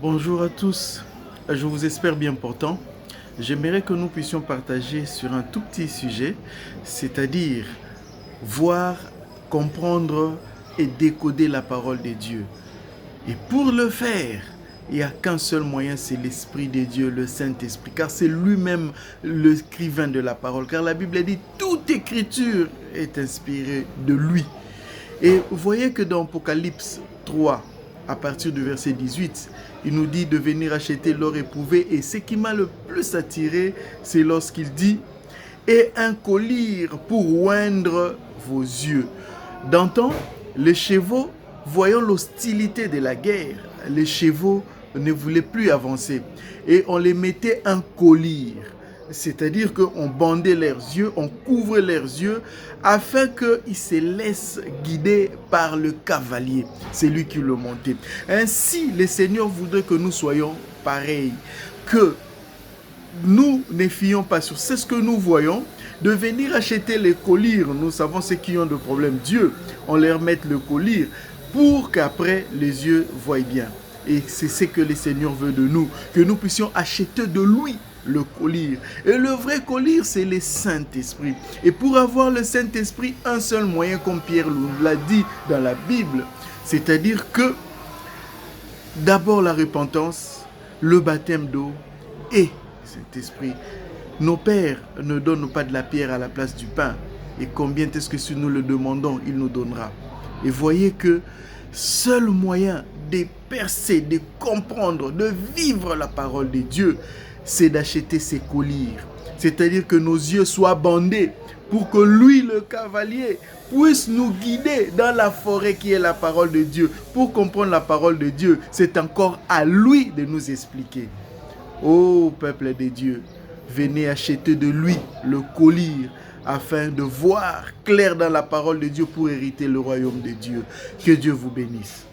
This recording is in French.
Bonjour à tous, je vous espère bien portant. J'aimerais que nous puissions partager sur un tout petit sujet, c'est-à-dire voir, comprendre et décoder la parole de Dieu. Et pour le faire, il n'y a qu'un seul moyen, c'est l'Esprit de Dieu, le Saint-Esprit, car c'est lui-même l'écrivain de la parole. Car la Bible dit, toute écriture est inspirée de lui. Et vous voyez que dans Apocalypse 3, à partir du verset 18, il nous dit de venir acheter l'or éprouvé. Et ce qui m'a le plus attiré, c'est lorsqu'il dit « Et un collier pour oindre vos yeux ». D'antan, les chevaux, voyant l'hostilité de la guerre, les chevaux ne voulaient plus avancer. Et on les mettait un collier. C'est-à-dire qu'on bandait leurs yeux, on couvrait leurs yeux afin qu'ils se laissent guider par le cavalier. C'est lui qui le montait. Ainsi, le Seigneur voudrait que nous soyons pareils, que nous ne fions pas sur ce que nous voyons, de venir acheter les colliers. Nous savons ceux qui ont de problèmes. Dieu, on leur met le collier pour qu'après les yeux voient bien. Et c'est ce que le Seigneur veut de nous, que nous puissions acheter de lui le collier. Et le vrai collier, c'est le Saint-Esprit. Et pour avoir le Saint-Esprit, un seul moyen, comme Pierre l'a dit dans la Bible, c'est-à-dire que d'abord la repentance, le baptême d'eau et Saint-Esprit. Nos pères ne donnent pas de la pierre à la place du pain. Et combien est-ce que si nous le demandons, il nous donnera. Et voyez que seul moyen de percer, de comprendre, de vivre la parole de Dieu, c'est d'acheter ses colliers. C'est-à-dire que nos yeux soient bandés pour que lui, le cavalier, puisse nous guider dans la forêt qui est la parole de Dieu. Pour comprendre la parole de Dieu, c'est encore à lui de nous expliquer. Ô peuple de Dieu, venez acheter de lui le collier afin de voir clair dans la parole de Dieu pour hériter le royaume de Dieu. Que Dieu vous bénisse.